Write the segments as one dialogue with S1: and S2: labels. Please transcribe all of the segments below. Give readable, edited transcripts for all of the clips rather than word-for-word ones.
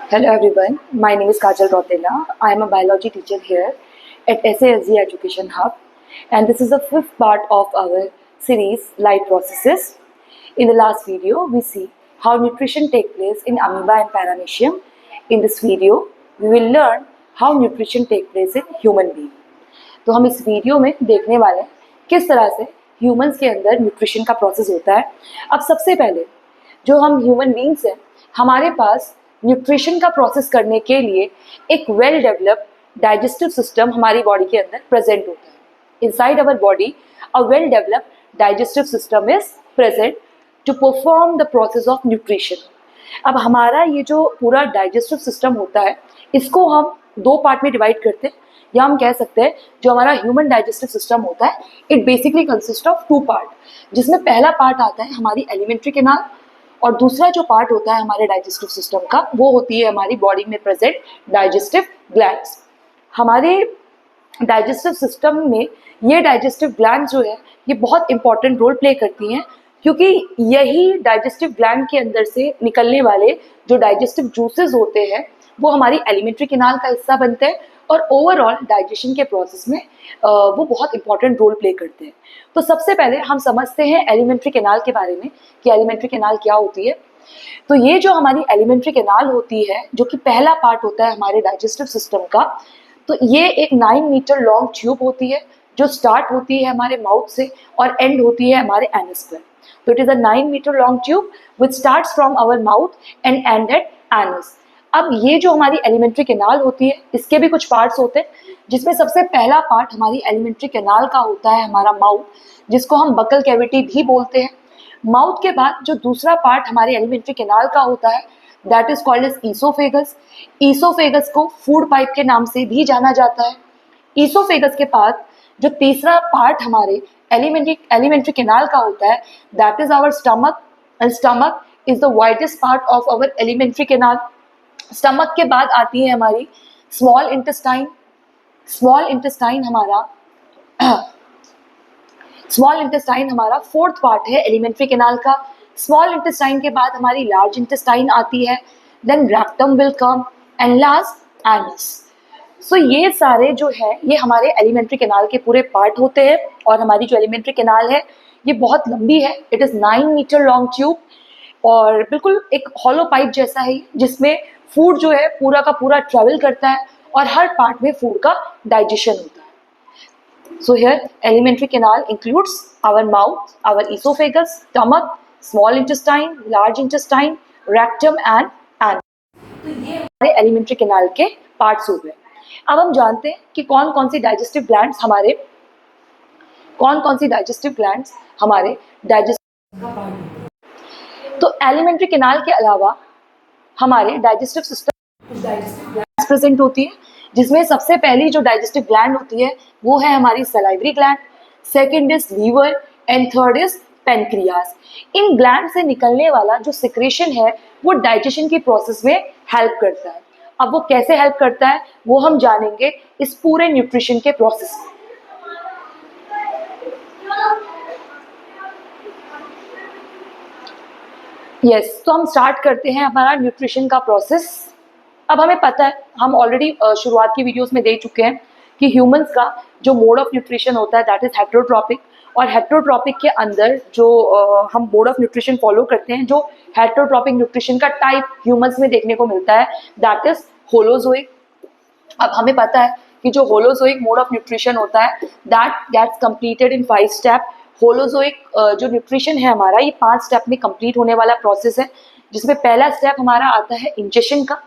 S1: Hello everyone, my name is Kajal Rotela. I am a biology teacher here at SASG Education Hub, and this is the fifth part of our series Light Processes. In the last video, we see how nutrition takes place in amoeba and paramecium. In this video, we will learn how nutrition takes place in human being. तो हम इस video में देखने वाले हैं किस तरह से ह्यूमंस के अंदर न्यूट्रिशन का प्रोसेस होता है। अब सबसे पहले जो हम ह्यूमन बींग्स हैं, हमारे पास न्यूट्रिशन का प्रोसेस करने के लिए एक वेल डेवलप्ड डाइजेस्टिव सिस्टम हमारी बॉडी के अंदर प्रेजेंट होता है। Inside our body a well developed digestive system is present to perform the process of nutrition. अब हमारा ये जो पूरा डाइजेस्टिव सिस्टम होता है, इसको हम दो पार्ट में डिवाइड करते हैं, या हम कह सकते हैं जो हमारा ह्यूमन डाइजेस्टिव सिस्टम होता है it basically consist of two part, जिसमें पहला पार्ट आता है हमारी एलिमेंट्री कैनाल और दूसरा जो पार्ट होता है हमारे डाइजेस्टिव सिस्टम का वो होती है हमारी बॉडी में प्रेजेंट डाइजेस्टिव ग्लैंड्स। हमारे डाइजेस्टिव सिस्टम में ये डाइजेस्टिव ग्लैंड जो है ये बहुत इंपॉर्टेंट रोल प्ले करती हैं, क्योंकि यही डाइजेस्टिव ग्लैंड के अंदर से निकलने वाले जो डाइजेस्टिव जूसेस होते हैं वो हमारी एलिमेंट्री कैनाल का हिस्सा बनते हैं और ओवरऑल डाइजेशन के प्रोसेस में वो बहुत इंपॉर्टेंट रोल प्ले करते हैं। तो सबसे पहले हम समझते हैं एलिमेंट्री कैनाल के बारे में कि एलिमेंट्री कैनाल क्या होती है। तो ये जो हमारी एलिमेंट्री कैनाल होती है, जो कि पहला पार्ट होता है हमारे डाइजेस्टिव सिस्टम का, तो ये एक 9 मीटर लॉन्ग ट्यूब होती है जो स्टार्ट होती है हमारे माउथ से और एंड होती है हमारे एनस पर। तो it is a 9 metre long tube which starts from our mouth and end at anus. अब ये जो हमारी एलिमेंट्री कैनाल होती है इसके भी कुछ पार्ट्स होते हैं, जिसमें सबसे पहला पार्ट हमारी एलिमेंट्री कैनाल का होता है हमारा माउथ, जिसको हम बकल कैविटी भी बोलते हैं। माउथ के बाद जो दूसरा पार्ट हमारे एलिमेंट्री कैनाल का होता है that is called as oesophagus. Oesophagus को फूड पाइप के नाम से भी जाना जाता है। ईसोफेगस के बाद जो तीसरा पार्ट हमारे एलिमेंट्री कैनाल का होता है that is our stomach, and stomach is the widest part of our alimentary canal. Stomach के बाद आती है हमारी स्मॉल इंटेस्टाइन। स्मॉल इंटेस्टाइन हमारा फोर्थ पार्ट है एलिमेंट्री कैनाल का। स्मॉल इंटेस्टाइन के बाद हमारी लार्ज इंटेस्टाइन आती है, then rectum will come and last anus. So ये सारे जो है ये हमारे एलिमेंट्री कैनाल के पूरे पार्ट होते हैं। और हमारी जो एलिमेंट्री कैनाल है ये बहुत लंबी है, it is 9 metre long tube और बिल्कुल एक हॉलो पाइप जैसा है, जिसमें फूड जो है पूरा का पूरा ट्रेवल करता है और हर पार्ट में फूड का डाइजेशन होता है। So here alimentary canal includes our mouth, our oesophagus, stomach, small intestine, large intestine, rectum and anus. तो ये हमारे एलिमेंट्री कैनाल के पार्ट्स हो गए। अब हम जानते हैं कि कौन कौन सी डाइजेस्टिव ग्लैंड्स हमारे डाइजेस्टिव का पार्ट होते हैं। तो एलिमेंट्री कैनाल के अलावा हमारे डाइजेस्टिव सिस्टम कुछ डाइजेस्टिव ग्लैंड्स प्रेजेंट होती है, जिसमें सबसे पहली जो डाइजेस्टिव ग्लैंड होती है वो है हमारी salivary gland, second is liver and third is pancreas. इन ग्लैंड से निकलने वाला जो सिक्रेशन है वो डाइजेशन की प्रोसेस में हेल्प करता है। अब वो कैसे हेल्प करता है वो हम जानेंगे इस पूरे न्यूट्रिशन के प्रोसेस में। यस, तो हम स्टार्ट करते हैं हमारा न्यूट्रिशन का प्रोसेस। अब हमें पता है, हम ऑलरेडी शुरुआत की वीडियोस में दे चुके हैं कि ह्यूमंस का जो मोड ऑफ न्यूट्रिशन होता है दैट इज हेटेरोट्रॉपिक, और हेटेरोट्रॉपिक के अंदर जो हम मोड ऑफ न्यूट्रिशन फॉलो करते हैं, जो हेटेरोट्रॉपिक न्यूट्रिशन का टाइप ह्यूमंस में देखने को मिलता है दैट इज होलोजोइक। अब हमें पता है कि जो होलोजोइक मोड ऑफ न्यूट्रिशन होता है that gets completed in 5 step. Holozoic जो न्यूट्रिशन है हमारा ये 5 स्टेप में कंप्लीट होने वाला प्रोसेस है, जिसमें पहला स्टेप हमारा आता है इंजेशन का,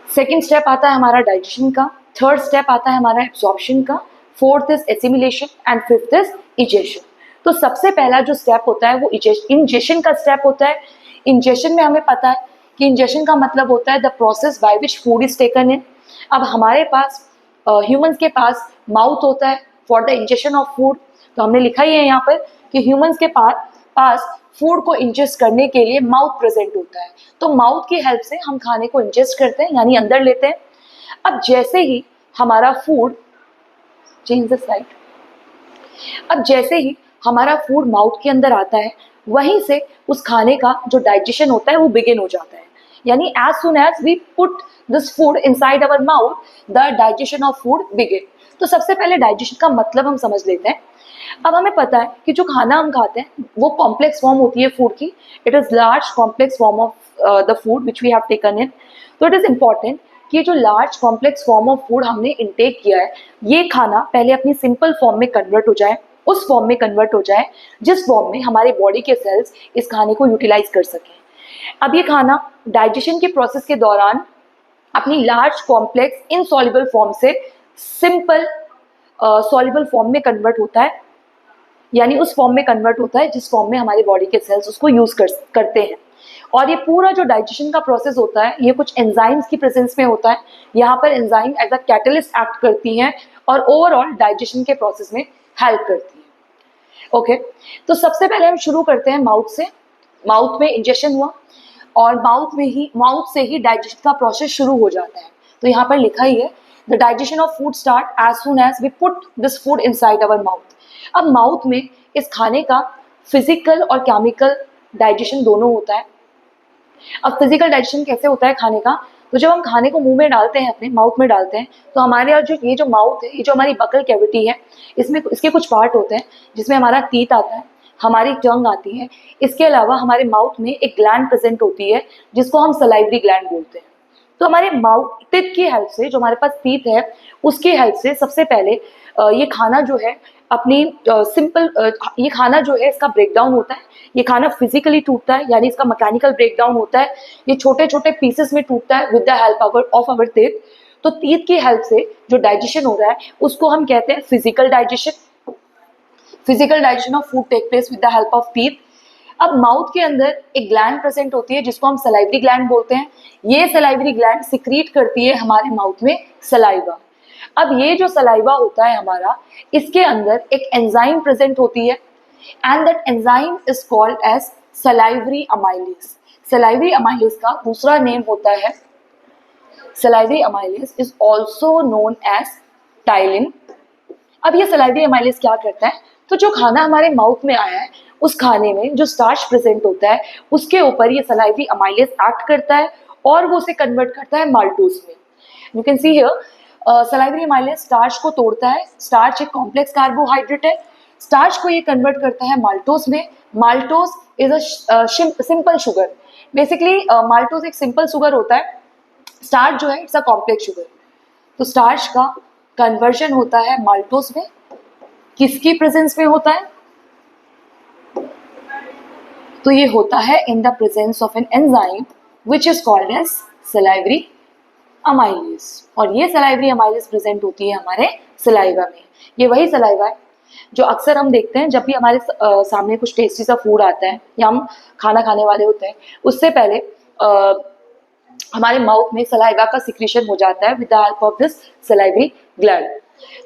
S1: सेकंड स्टेप आता है हमारा डाइजेशन का, थर्ड स्टेप आता है हमारा एब्जॉर्प्शन का, fourth is assimilation and fifth is egestion. तो सबसे पहला जो स्टेप होता है वो इंजेशन का स्टेप होता है। इंजेशन में हमें पता है कि इंजेशन का मतलब होता है the process by which food is taken in. अब हमारे पास ह्यूमंस के पास माउथ होता है for the ingestion of food. तो हमने लिखा ही है यहाँ पर कि ह्यूमंस के पास फूड को इंजेस्ट करने के लिए माउथ प्रेजेंट होता है। तो माउथ की हेल्प से हम खाने को इंजेस्ट करते हैं, यानी अंदर लेते हैं। अब जैसे ही हमारा फूड माउथ के अंदर आता है, वहीं से उस खाने का जो डाइजेशन होता है वो बिगिन हो जाता है। यानी as soon as we put this food inside our mouth the digestion of food begin. तो सबसे पहले डाइजेशन का मतलब हम समझ लेते हैं। अब हमें पता है कि जो खाना हम खाते हैं वो कॉम्प्लेक्स फॉर्म होती है फूड की। It is large complex form of the food which we have taken in. तो इट इज इम्पॉर्टेंट कि जो large complex form of food हमने इंटेक किया है ये खाना पहले अपनी सिंपल फॉर्म में कन्वर्ट हो जाए, उस फॉर्म में कन्वर्ट हो जाए जिस फॉर्म में हमारे बॉडी के सेल्स इस खाने को यूटिलाइज कर सकें। अब ये खाना डाइजेशन के प्रोसेस के दौरान अपनी लार्ज कॉम्प्लेक्स इनसॉल्युबल फॉर्म से सिंपल सॉल्युबल फॉर्म में कन्वर्ट होता है, यानी उस फॉर्म में कन्वर्ट होता है जिस फॉर्म में हमारी बॉडी के सेल्स उसको यूज करते हैं। और ये पूरा जो डाइजेशन का प्रोसेस होता है ये कुछ एंजाइम्स की प्रेजेंस में होता है। यहाँ पर enzyme as a catalyst act करती हैं और ओवरऑल डाइजेशन के प्रोसेस में हेल्प करती है। ओके, तो सबसे पहले हम शुरू करते हैं माउथ से। माउथ में इंजेक्शन हुआ और माउथ से ही डाइजेशन का प्रोसेस शुरू हो जाता है। तो यहाँ पर लिखा ही है the digestion of food start as soon as we put this food inside our mouth. अब माउथ में इस खाने का फिजिकल और केमिकल डाइजेशन दोनों होता है। अब फिजिकल डाइजेशन कैसे होता है खाने का, तो जब हम खाने को मुंह में डालते हैं, अपने माउथ में डालते हैं, तो हमारे यहाँ ये जो माउथ है, ये जो हमारी बकल कैविटी है, इसमें इसके कुछ पार्ट होते हैं जिसमें हमारा टीथ आता है, हमारी टंग आती है। इसके अलावा हमारे माउथ में एक ग्लैंड प्रेजेंट होती है जिसको हम सलाइवरी ग्लैंड बोलते हैं। तो हमारे माउथ टिप की हेल्प से, जो हमारे पास टीथ है उसकी हेल्प से सबसे पहले ये खाना जो है अपनी ये खाना जो है इसका ब्रेकडाउन होता है। ये खाना फिजिकली टूटता है, यानी इसका मैकेनिकल ब्रेकडाउन होता है। ये छोटे छोटे पीसेस में टूटता है with the help of our teeth. तो टीथ की हेल्प से जो डाइजेशन हो रहा है उसको हम कहते हैं physical digestion. Physical digestion of food take place with the help of teeth. अब माउथ के अंदर एक ग्लैंड प्रेजेंट होती है जिसको हम सलाइवरी ग्लैंड बोलते हैं। ये सलाइवरी ग्लैंड सिक्रीट करती है हमारे माउथ में सलाइवा। अब ये जो सलाइवा होता है हमारा, इसके अंदर एक एंजाइम प्रेजेंट होती है and that enzyme is called as salivary amylase. Salivary amylase का दूसरा नेम होता है, salivary amylase is also known as ptyalin. अब ये सलाइवरी अमाइलेज क्या करता है, तो जो खाना हमारे माउथ में आया है उस खाने में जो स्टार्च प्रेजेंट होता है उसके ऊपर ये सलाइवरी अमाइलेज एक्ट करता है और वो उसे कन्वर्ट करता है माल्टोज में। You can see here salivary amylase starch को तोड़ता है। स्टार्च एक कॉम्प्लेक्स कार्बोहाइड्रेट है। स्टार्च को ये कन्वर्ट करता है माल्टोज में। Maltose is a simple sugar. Basically maltose एक सिंपल शुगर होता है, स्टार्च जो है इट्स अ कॉम्प्लेक्स शुगर। तो स्टार्च का कन्वर्जन होता है माल्टोज में। किसकी प्रेजेंस में होता है, तो ये होता है in the presence of an enzyme which is called as salivary amylase. और ये सलाइवरी अमाइलेज प्रेजेंट होती है हमारे सलाइवा में। ये वही सलाइवा है जो अक्सर हम देखते हैं जब भी हमारे सामने कुछ टेस्टी सा फूड आता है या हम खाना खाने वाले होते हैं, उससे पहले हमारे माउथ में सलाइवा का सिक्रीशन हो जाता है with the help of this salivary gland.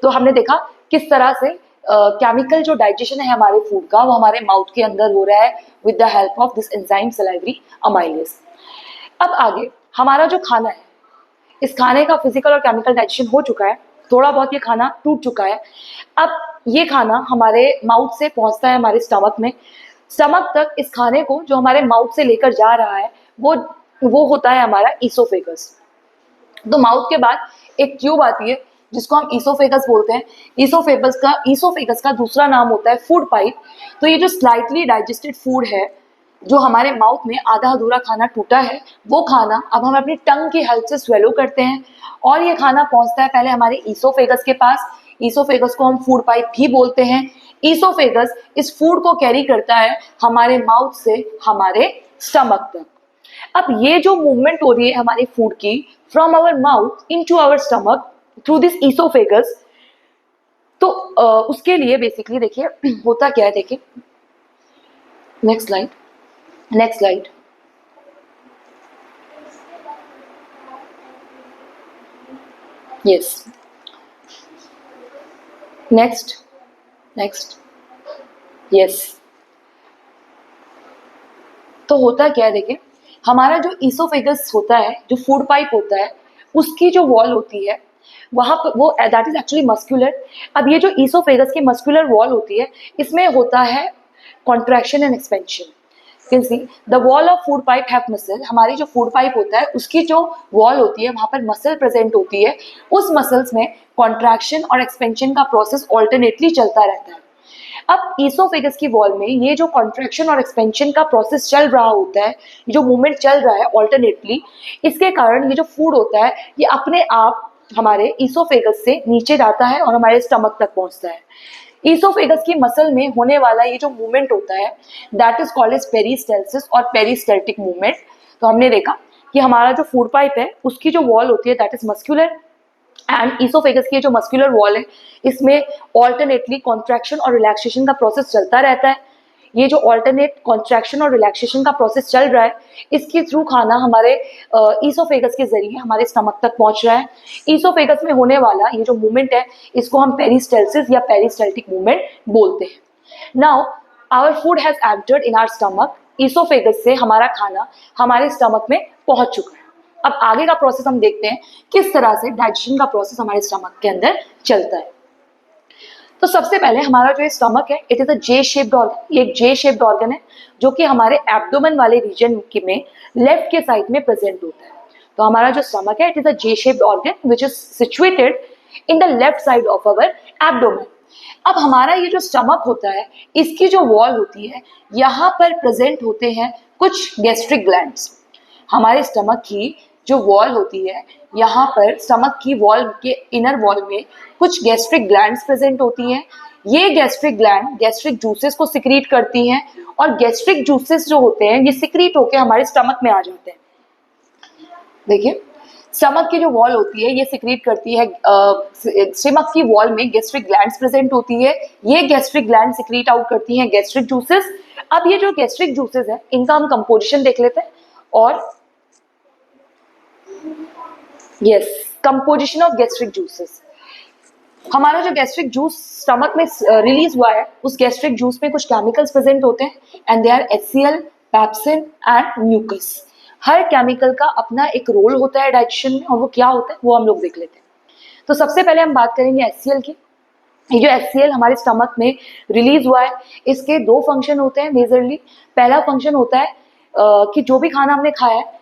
S1: तो हमने देखा किस तरह से केमिकल जो डाइजेशन है हमारे फूड का वो हमारे माउथ के अंदर हो रहा है with the help of this enzyme salivary amylase. अब आगे हमारा जो खाना है, इस खाने का फिजिकल और केमिकल डाइजेशन हो चुका है, थोड़ा बहुत ये खाना टूट चुका है। अब ये खाना हमारे माउथ से पहुंचता है हमारे स्टमक में। स्टमक तक इस खाने को जो हमारे माउथ से लेकर जा रहा है वो होता है हमारा ईसोफेगस। तो माउथ के बाद एक ट्यूब आती है जिसको हम ईसोफेगस बोलते हैं। ईसोफेगस का दूसरा नाम होता है फूड पाइप। तो ये जो स्लाइटली डाइजेस्टेड फूड है, जो हमारे माउथ में आधा अधूरा खाना टूटा है, वो खाना अब हम अपनी टंग की हेल्प से स्वेलो करते हैं और ये खाना पहुंचता है पहले हमारे ईसोफेगस के पास। ईसोफेगस को हम फूड पाइप भी बोलते हैं। ईसोफेगस इस फूड को कैरी करता है हमारे माउथ से हमारे स्टमक तक। अब ये जो मूवमेंट हो रही है हमारी फूड की from our mouth into our stomach through this oesophagus, तो उसके लिए बेसिकली देखिए होता क्या है, देखिए next slide. Yes, next yes. तो होता क्या है, देखिए हमारा जो ईसोफेगस होता है, जो फूड पाइप होता है, उसकी जो वॉल होती है वहां पर वो दैट इज एक्चुअली मस्कुलर। अब ये जो ईसोफेगस की मस्कुलर वॉल होती है इसमें होता है contraction and expansion. Can see the wall of food pipe have muscle, हमारी जो फूड पाइप होता है उसकी जो वॉल होती है वहां पर मसल प्रेजेंट होती है, उस मसल्स में कॉन्ट्रैक्शन और एक्सपेंशन का प्रोसेस ऑल्टरनेटली चलता रहता है। अब ईसोफेगस की वॉल में ये जो कॉन्ट्रैक्शन और एक्सपेंशन का प्रोसेस चल रहा होता है, जो मूवमेंट चल रहा है ऑल्टरनेटली, इसके कारण ये जो फूड होता है ये अपने आप हमारे ईसोफेगस से नीचे जाता है और हमारे स्टमक तक पहुंचता है। ईसोफेगस की मसल में होने वाला ये जो मूवमेंट होता है that is called as peristalsis और पेरिस्टेल्टिक मूवमेंट। तो हमने देखा कि हमारा जो फूड पाइप है उसकी जो वॉल होती है that is muscular, and oesophagus की जो मस्कुलर वॉल है इसमें ऑल्टरनेटली कॉन्ट्रैक्शन और रिलैक्सेशन का प्रोसेस चलता रहता है। ये जो ऑल्टरनेट कॉन्ट्रैक्शन और रिलैक्सेशन का प्रोसेस चल रहा है इसके थ्रू खाना हमारे ईसोफेगस के जरिए हमारे स्टमक तक पहुंच रहा है। ईसोफेगस में होने वाला ये जो मूवमेंट है इसको हम पेरिस्टेल्सिस या पेरिस्टेल्टिक मूवमेंट बोलते हैं। Now our food has entered in our stomach, oesophagus से हमारा खाना हमारे स्टमक में पहुंच चुका है। अब आगे का प्रोसेस हम देखते हैं किस तरह से डाइजेशन का प्रोसेस हमारे स्टमक के अंदर चलता है। तो सबसे पहले हमारा जो स्टमक है it is a J shaped organ, ये एक जे शेप्ड ऑर्गन है जो कि हमारे एब्डोमेन वाले रीजन में लेफ्ट के साइड में प्रेजेंट होता है। तो हमारा जो स्टमक है it is a J shaped organ which is situated in the left side of our abdomen. अब हमारा ये जो स्टमक होता है इसकी जो वॉल होती है यहाँ पर प्रेजेंट होते हैं कुछ गैस्ट्रिक ग्लैंड्स। हमारे स्टमक की जो वॉल होती है यहाँ पर स्टमक की वॉल के इनर वॉल में कुछ गैस्ट्रिक ग्लैंड्स प्रेजेंट होती हैं। ये गैस्ट्रिक ग्लैंड गैस्ट्रिक जूसेस को सिक्रीट करती हैं और गैस्ट्रिक जूसेस जो होते हैं ये सिक्रीट होकर हमारे स्टमक में आ जाते हैं। देखिए स्टमक की जो वॉल होती है ये सिक्रीट करती है, स्टमक की वॉल में गैस्ट्रिक ग्लैंड्स प्रेजेंट होती है, ये गैस्ट्रिक ग्लैंड सिक्रीट आउट करती हैं गैस्ट्रिक जूसेस। अब ये जो गैस्ट्रिक जूसेस है इनका हम कंपोजिशन देख लेते हैं और yes composition of gastric juices. हमारा जो गैस्ट्रिक जूस स्टमक में रिलीज हुआ है उस गैस्ट्रिक जूस में कुछ केमिकल्स प्रेजेंट होते हैं and they are HCl, pepsin and mucus. हर केमिकल का अपना एक रोल होता है डाइजेशन में और वो क्या होता है वो हम लोग देख लेते हैं। तो सबसे पहले हम बात करेंगे HCl की। ये जो HCl हमारे स्टमक में रिलीज हुआ है इसके दो फंक्शन होते हैं मेजरली। पहला फंक्शन होता है कि जो भी खाना हमने खाया है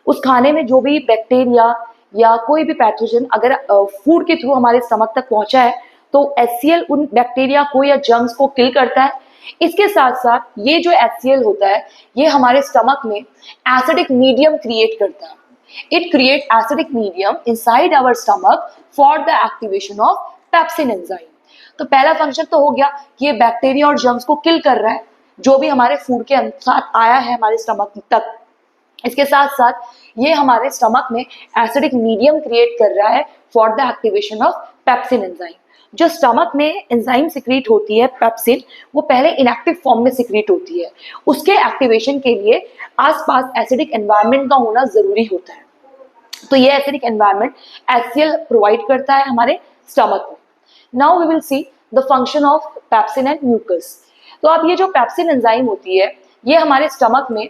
S1: उस खाने में जो भी बैक्टीरिया या कोई भी पैथोजन अगर फूड के थ्रू हमारे स्टमक तक पहुंचा है तो HCl उन बैक्टीरिया को या जर्म्स को किल करता है। इसके साथ साथ ये जो HCl होता है ये हमारे स्टमक में एसिडिक मीडियम क्रिएट करता है। It create acidic medium inside our stomach for the activation of pepsin enzyme. तो पहला फंक्शन तो हो गया कि ये बैक्टीरिया और जर्म्स को किल कर रहा है जो भी हमारे फूड के साथ आया है हमारे स्टमक तक। इसके साथ साथ ये हमारे स्टमक में एसिडिक मीडियम क्रिएट कर रहा है for the activation of pepsin enzyme. जो स्टमक में एंजाइम सिक्रीट होती है पेप्सिन वो पहले इनएक्टिव फॉर्म में सिक्रीट होती है, उसके एक्टिवेशन के लिए आसपास एसिडिक एनवायरनमेंट का होना जरूरी होता है। तो ये एसिडिक एनवायरनमेंट HCl प्रोवाइड करता है हमारे स्टमक में। Now we will see the function of pepsin and mucus. तो अब ये जो पेप्सिन एंजाइम होती है ये हमारे स्टमक में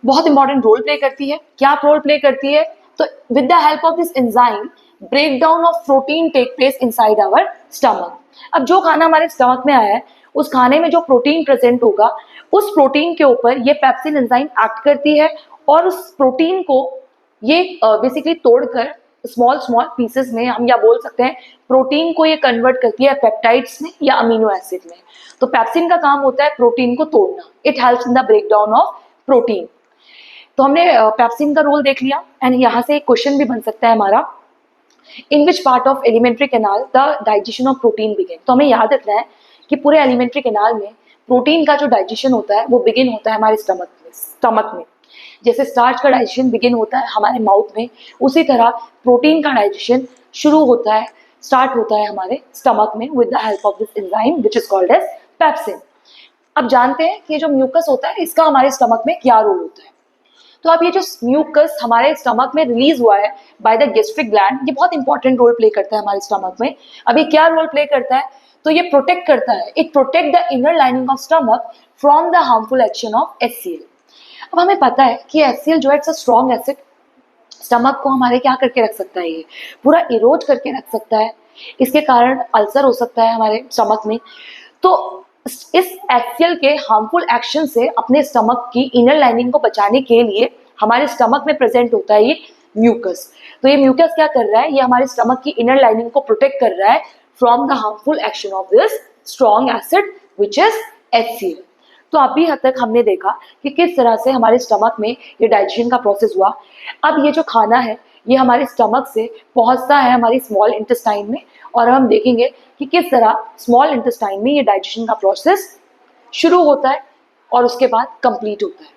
S1: बहुत इंपॉर्टेंट रोल प्ले करती है। क्या रोल प्ले करती है? तो with the help of this enzyme break down of protein take place inside our stomach. अब जो खाना हमारे स्टमक में आया है उस खाने में जो प्रोटीन प्रेजेंट होगा उस प्रोटीन के ऊपर ये पेप्सिन एंजाइम एक्ट करती है और उस प्रोटीन को ये बेसिकली तोड़कर स्मॉल स्मॉल पीसेस में हम या बोल सकते हैं प्रोटीन को ये कन्वर्ट करती है पेप्टाइड्स में या अमीनो एसिड में। तो पेप्सिन का काम होता है प्रोटीन को तोड़ना। It helps in the break down of protein. तो हमने पेप्सिन का रोल देख लिया एंड यहाँ से एक क्वेश्चन भी बन सकता है हमारा, in which part of alimentary canal the digestion of protein begin. तो हमें याद रखना है कि पूरे एलिमेंट्री कैनाल में प्रोटीन का जो डाइजेशन होता है वो बिगिन होता है हमारे स्टमक में। जैसे स्टार्च का डाइजेशन बिगिन होता है हमारे माउथ में, उसी तरह प्रोटीन का डाइजेशन शुरू होता है स्टार्ट होता है हमारे स्टमक में with the help of this enzyme which is called as pepsin. अब जानते हैं कि जो म्यूकस होता है इसका हमारे स्टमक में क्या रोल होता है। तो अब ये जो म्यूकस हमारे स्टमक में रिलीज हुआ है बाय द गैस्ट्रिक ग्लैंड ये बहुत इंपॉर्टेंट रोल प्ले करता है हमारे स्टमक में। अब ये क्या रोल प्ले करता है? तो ये प्रोटेक्ट करता है, it protect the inner lining of stomach from the harmful action of HCl। अब हमें पता है कि HCl जो है it's a strong acid, stomach को हमारे क्या करके रख सकता है, ये पूरा इरोड करके रख सकता है। इसके कारण अल्सर हो सकता है हमारे स्टमक में। तो इस HCl के हार्मफुल एक्शन से अपने स्टमक की इनर लाइनिंग को बचाने के लिए हमारे स्टमक में प्रेजेंट होता है ये म्यूकस। तो ये म्यूकस क्या कर रहा है, ये हमारे स्टमक की इनर लाइनिंग को प्रोटेक्ट कर रहा है from the harmful action of this strong acid which is HCl। तो अभी हद तक हमने देखा कि किस तरह से हमारे स्टमक में ये डाइजेशन का प्रोसेस हुआ। अब ये जो खाना है ये हमारे स्टमक से पहुंचता है हमारी स्मॉल इंटेस्टाइन में, और हम देखेंगे कि किस तरह स्मॉल इंटेस्टाइन में ये डाइजेशन का प्रोसेस शुरू होता है और उसके बाद कंप्लीट होता है।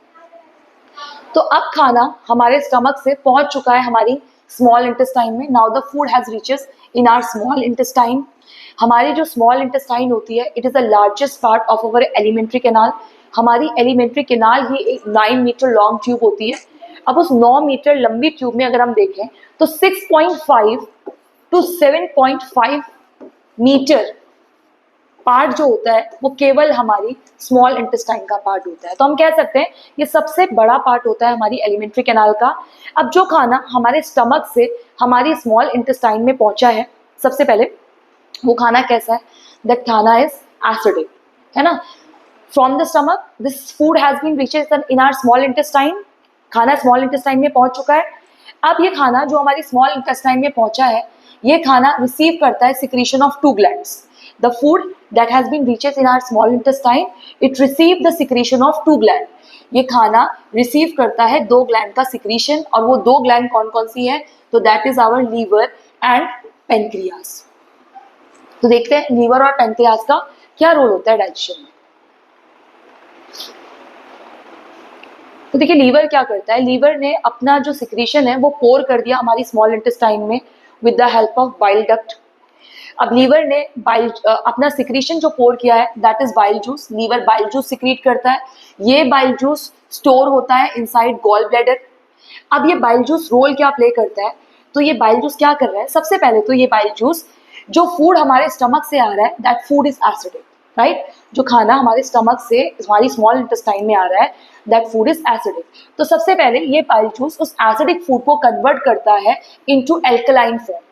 S1: तो अब खाना हमारे स्टमक से पहुंच चुका है हमारी स्मॉल इंटेस्टाइन में। Now the food has reaches in our small intestine. हमारी जो स्मॉल इंटेस्टाइन होती है it is the largest part of our alimentary canal. हमारी एलिमेंट्री कैनाल ही एक 9 मीटर लॉन्ग ट्यूब होती है। अब उस 9 मीटर लंबी ट्यूब में अगर हम देखें तो 6.5 to 7.5 मीटर पार्ट जो होता है वो केवल हमारी स्मॉल इंटेस्टाइन का पार्ट होता है। तो हम कह सकते हैं ये सबसे बड़ा पार्ट होता है हमारी एलिमेंट्री कैनाल का। अब जो खाना हमारे स्टमक से हमारी स्मॉल इंटेस्टाइन में पहुंचा है, सबसे पहले वो खाना कैसा है, दैट खाना इज एसिडिक, है ना। From the stomach this food has been reaches in our small intestine. खाना स्मॉल इंटेस्टाइन में पहुंच चुका है। अब ये खाना जो हमारी स्मॉल इंटेस्टाइन में पहुंचा है ये खाना रिसीव करता है secretion of 2 glands. The food that has been reaches in our small intestine it receive the secretion of 2 gland. ये खाना रिसीव करता है 2 ग्लैंड का सिक्रीशन, और वो 2 ग्लैंड कौन कौन सी है, तो that is our liver and pancreas. तो देखते हैं लीवर और पेनक्रियास का क्या रोल होता है डाइजेशन में। तो देखिए लीवर क्या करता है, लीवर ने अपना जो सिक्रीशन है वो पोर कर दिया हमारी स्मॉल इंटेस्टाइन में with the help of bile duct. अब लीवर ने अपना सिक्रीशन जो पोर किया है that is bile juice. Liver bile juice secrete करता है। ये बाइल जूस स्टोर होता है इनसाइड गॉल ब्लैडर। अब ये बाइल जूस रोल क्या प्ले करता है, तो ये बाइल जूस क्या कर रहा है, सबसे पहले तो ये बाइल जूस जो फूड हमारे स्टमक से आ रहा है that food is acidic, right. जो खाना हमारे स्टमक से हमारी स्मॉल इंटेस्टाइन में आ रहा है दैट फूड इज एसिडिक। तो सबसे पहले ये बाइल जूस उस एसिडिक फूड को कन्वर्ट करता है into alkaline form.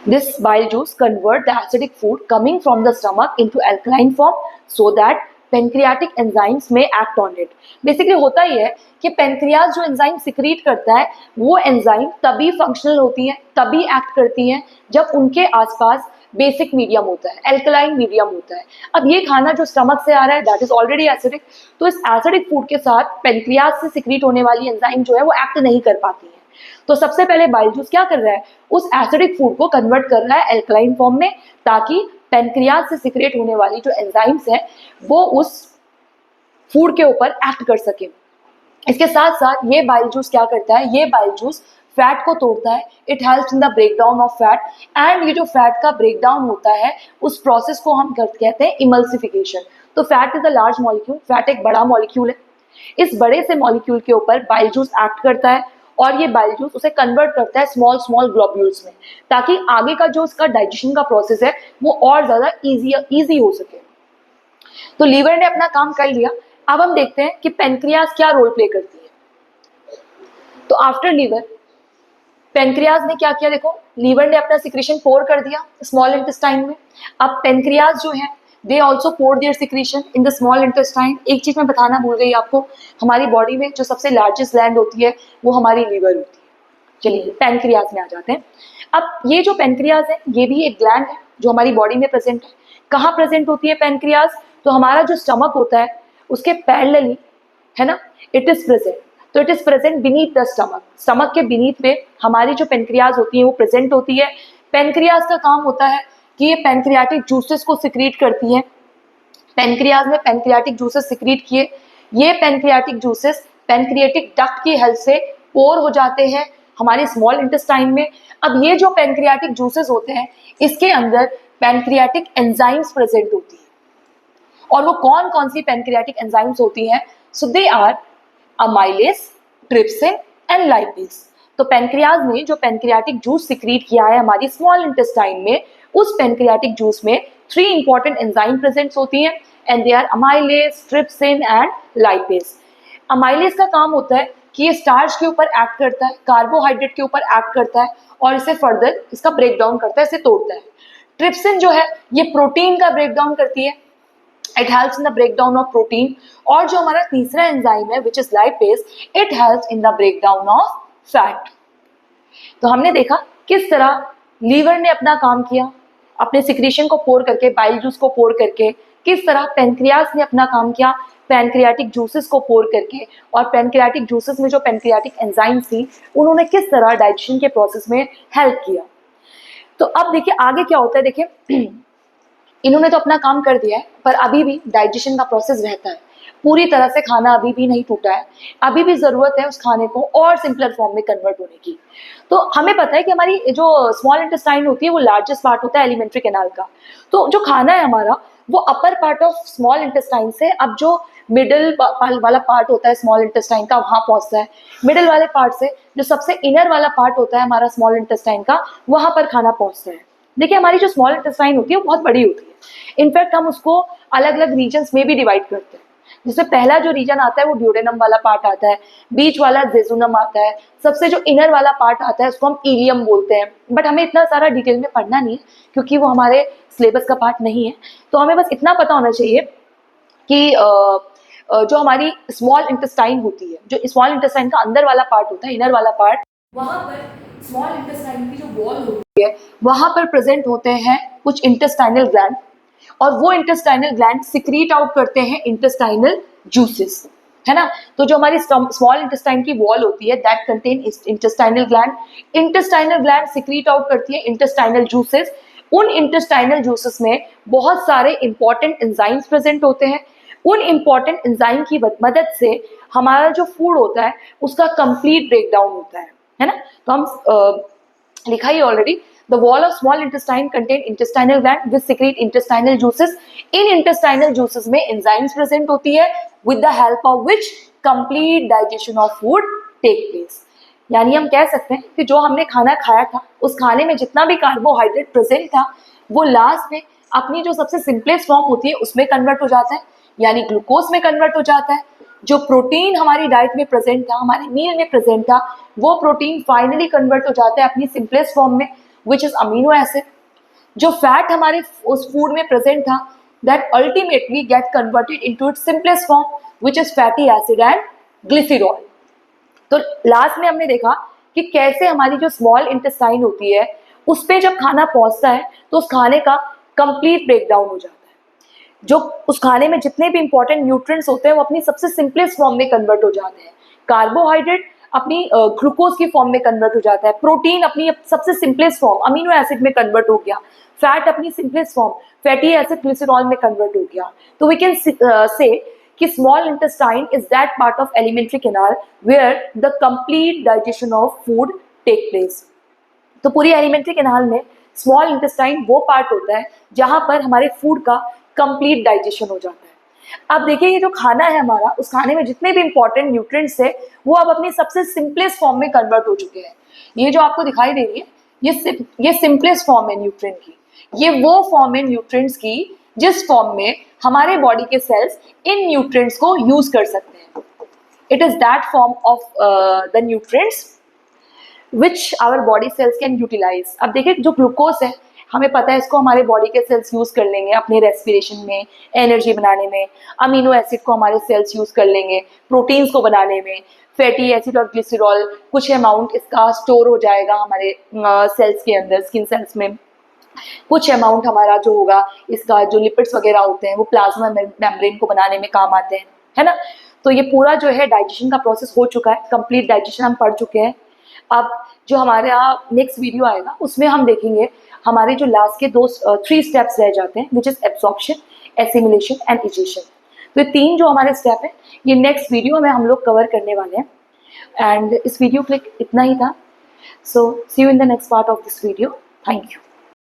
S1: This bile juice convert the acidic food coming from the stomach into alkaline form so that pancreatic enzymes may act on it. Basically होता ही है कि pancreas जो enzyme secrete करता है वो एंजाइम तभी फंक्शनल होती है, तभी एक्ट करती हैं जब उनके आसपास बेसिक मीडियम होता है, एल्कलाइन मीडियम होता है। अब ये खाना जो स्टमक से आ रहा है दैट इज ऑलरेडी एसिडिक, तो इस एसिडिक फूड के साथ पेनक्रियाज से सिक्रीट होने वाली एंजाइम जो है वो एक्ट नहीं कर पाती है। तो सबसे पहले बाइल जूस क्या कर रहा है, उस एसिडिक फूड को कन्वर्ट कर रहा है एल्कलाइन फॉर्म में, ताकि पेनक्रियाज से सिक्रेट होने वाली जो एंजाइम्स हैं वो उस फूड के ऊपर एक्ट कर सके। इसके साथ साथ ये बाइल जूस क्या करता है, ये बाइल जूस फैट को तोड़ता है। It helps in the break down of fat, and ये जो फैट का ब्रेक डाउन होता है उस प्रोसेस को हम कहते हैं इमल्सिफिकेशन। तो fat is a large molecule, fat एक बड़ा मॉलिक्यूल है। इस बड़े से मॉलिक्यूल के ऊपर बाइल जूस एक्ट करता है और ये बाइल जूस उसे कन्वर्ट करता है स्मॉल स्मॉल ग्लोब्यूल्स में, ताकि आगे का जो उसका डाइजेशन का प्रोसेस है वो और ज्यादा इजी हो सके। तो लीवर ने अपना काम कर लिया। अब हम देखते हैं कि पेनक्रियाज क्या रोल प्ले करती है। तो आफ्टर लीवर पेनक्रियाज ने क्या किया, देखो लीवर ने अपना सिक्रीशन पोर कर दिया स्मॉल इंटेस्टाइन में। अब पेनक्रियाज जो है they also pour their secretion in the small intestine. एक चीज मैं बताना भूल गई आपको, हमारी बॉडी में जो सबसे लार्जेस्ट ग्लैंड होती है वो हमारी लीवर होती है। चलिए पैनक्रियाज में आ जाते हैं। अब ये जो पैनक्रियाज है ये भी एक ग्लैंड है जो हमारी बॉडी में प्रेजेंट है। कहाँ प्रेजेंट होती है पैनक्रियाज, तो हमारा जो स्टमक होता है उसके पैरेलली, है ना, इट इज प्रेजेंट। तो it is present beneath the stomach. Stomach के बीनीथ में हमारी जो पैनक्रियाज होती है वो प्रेजेंट होती है। पैनक्रियाज का काम होता है कि ये पैनक्रियाटिक जूसेस को सिक्रीट करती है। पैनक्रियाज ने पैनक्रियाटिक जूसेस सिक्रीट किए। ये पैनक्रियाटिक जूसेस पैनक्रियाटिक डक्ट की हेल्प से पोर हो जाते हैं हमारे स्मॉल इंटेस्टाइन में। अब ये जो पैनक्रियाटिक जूसेस होते हैं इसके अंदर पैनक्रियाटिक एंजाइम्स प्रेजेंट होती है। और वो कौन कौन सी पैनक्रियाटिक एंजाइम्स होती हैं, so they are amylase, trypsin and lipase. तो पैनक्रियाज ने जो पैनक्रियाटिक जूस सिक्रीट किया है हमारी स्मॉल इंटेस्टाइन में, उस पैनक्रियाटिक जूस में 3 इंपॉर्टेंट एंजाइम प्रेजेंट होती हैं and they are amylase, trypsin and lipase. Amylase का काम होता है कि ये स्टार्च के ऊपर एक्ट करता है, कार्बोहाइड्रेट के ऊपर एक्ट करता है और इसे फर्दर इसका ब्रेक डाउन करता है, इसे तोड़ता है। ट्रिप्सिन जो है ये प्रोटीन का ब्रेक डाउन करती है, it helps in the break down of protein. और जो हमारा तीसरा एंजाइम है which is lipase, it helps in the break down of fat. तो हमने देखा किस तरह लीवर ने अपना काम किया, अपने सिक्रीशन को पोर करके, बाइल जूस को पोर करके, किस तरह पेनक्रियास ने अपना काम किया पैनक्रियाटिक जूसेस को पोर करके, और पैनक्रियाटिक जूसेस में जो पैनक्रियाटिक एंजाइम्स थी उन्होंने किस तरह डाइजेशन के प्रोसेस में हेल्प किया। तो अब देखिए आगे क्या होता है, देखिए इन्होंने तो अपना काम कर दिया है, पर अभी भी डाइजेशन का प्रोसेस रहता है, पूरी तरह से खाना अभी भी नहीं टूटा है, अभी भी ज़रूरत है उस खाने को और सिंपलर फॉर्म में कन्वर्ट होने की। तो हमें पता है कि हमारी जो स्मॉल इंटेस्टाइन होती है वो लार्जेस्ट पार्ट होता है एलिमेंट्री कैनाल का। तो जो खाना है हमारा वो upper part of small intestine से अब जो मिडल वाला पार्ट होता है स्मॉल इंटेस्टाइन का वहाँ पहुँचता है, मिडल वाले पार्ट से जो सबसे इनर वाला पार्ट होता है हमारा स्मॉल इंटेस्टाइन का, वहाँ पर खाना पहुँचता है। देखिए हमारी जो स्मॉल इंटेस्टाइन होती है वो बहुत बड़ी होती है, इनफैक्ट हम उसको अलग अलग रीजन्स में भी डिवाइड करते हैं। जिसमें पहला जो रीजन आता है वो ड्यूडेनम वाला पार्ट आता है, बीच वाला जेजुनम आता है, सबसे जो इनर वाला पार्ट आता है उसको हम इलियम बोलते हैं। बट हमें इतना सारा डिटेल में पढ़ना नहीं है क्योंकि वो हमारे सिलेबस का पार्ट नहीं है। तो हमें बस इतना पता होना चाहिए कि जो हमारी स्मॉल इंटेस्टाइन होती है, जो स्मॉल इंटेस्टाइन का अंदर वाला पार्ट होता है, इनर वाला पार्ट, वहाँ पर स्मॉल इंटेस्टाइन की जो वॉल होती है वहाँ पर प्रेजेंट होते हैं कुछ इंटेस्टाइनल ग्लैंड, और वो इंटेस्टाइनल ग्लैंड सिक्रीट आउट करते हैं इंटेस्टाइनल जूसेस, है ना। तो जो हमारी स्मॉल इंटेस्टाइन की वॉल होती है that contain intestinal gland secrete out करती है इंटेस्टाइनल जूसेस। उन इंटेस्टाइनल जूसेस में बहुत सारे इंपॉर्टेंट एंजाइम्स प्रेजेंट होते हैं। उन इंपॉर्टेंट एंजाइम की मदद से हमारा जो फूड होता है उसका कंप्लीट ब्रेक डाउन होता है ना। तो हम लिखा ही already, the wall of small intestine contain intestinal gland which secrete intestinal juices. In intestinal juices में enzymes present होती है with the help of which complete digestion of food take place. यानी हम कह सकते हैं कि जो हमने खाना खाया था उस खाने में जितना भी कार्बोहाइड्रेट प्रेजेंट था वो लास्ट में अपनी जो सबसे सिंपलेस्ट फॉर्म होती है उसमें कन्वर्ट हो जाता है, यानी ग्लूकोज में कन्वर्ट हो जाता है। जो प्रोटीन हमारी डाइट में प्रेजेंट था, हमारे मील में प्रेजेंट था, वो प्रोटीन फाइनली कन्वर्ट हो जाता है अपनी सिंपलेस्ट फॉर्म में which is amino acid. जो फैट हमारे उस फूड में प्रेजेंट था that ultimately get converted into its simplest form which is fatty acid and glycerol. तो लास्ट में हमने देखा कि कैसे हमारी जो स्मॉल इंटेस्टाइन होती है उस पे जब खाना पहुंचता है तो उस खाने का कंप्लीट ब्रेक डाउन हो जाता है। जो उस खाने में जितने भी इंपॉर्टेंट न्यूट्रिएंट्स होते हैं वो अपनी सबसे सिंपलेस्ट फॉर्म में कन्वर्ट हो जाते हैं। कार्बोहाइड्रेट अपनी ग्लूकोज की फॉर्म में कन्वर्ट हो जाता है, प्रोटीन अपनी सबसे सिंपलेस्ट फॉर्म अमीनो एसिड में कन्वर्ट हो गया, फैट अपनी simplest form fatty acid glycerol में कन्वर्ट हो गया। तो वी कैन से कि small intestine is that part of alimentary canal where the complete digestion of food take place. तो पूरी एलिमेंट्री कैनाल में स्मॉल इंटेस्टाइन वो पार्ट होता है जहां पर हमारे फूड का कंप्लीट डाइजेशन हो जाता है। अब देखिए ये जो खाना है हमारा, उस खाने में जितने भी इंपॉर्टेंट न्यूट्रिएंट्स है वो अब अपनी सबसे सिंपलेस्ट फॉर्म में कन्वर्ट हो चुके हैं। ये जो आपको दिखाई दे रही है ये सिंपलेस्ट फॉर्म है न्यूट्रिएंट की, ये वो फॉर्म है न्यूट्रिएंट्स की जिस फॉर्म में हमारे बॉडी के सेल्स इन न्यूट्रिएंट्स को यूज कर सकते हैं। It is that form of the nutrients which our body cells can utilise. अब देखिए जो ग्लूकोज है हमें पता है इसको हमारे बॉडी के सेल्स यूज कर लेंगे अपने रेस्पिरेशन में, एनर्जी बनाने में, अमीनो एसिड को हमारे सेल्स यूज कर लेंगे प्रोटीन्स को बनाने में, फैटी एसिड और ग्लिसरॉल कुछ अमाउंट इसका स्टोर हो जाएगा हमारे सेल्स के अंदर, स्किन सेल्स में। कुछ अमाउंट हमारा जो होगा इसका जो लिपिड्स वगैरह होते हैं वो प्लाज्मा मेम्ब्रेन को बनाने में काम आते हैं, है ना। तो ये पूरा जो है डाइजेशन का प्रोसेस हो चुका है, कंप्लीट डाइजेशन हम पढ़ चुके हैं। अब जो हमारा नेक्स्ट वीडियो आएगा उसमें हम देखेंगे हमारे जो लास्ट के 3 स्टेप्स रह जाते हैं which is absorption, assimilation and egestion. तो ये 3 जो हमारे स्टेप है ये नेक्स्ट वीडियो में हम लोग कवर करने वाले हैं। एंड इस वीडियो के लिए इतना ही था। So see you in the next part of this video. Thank you.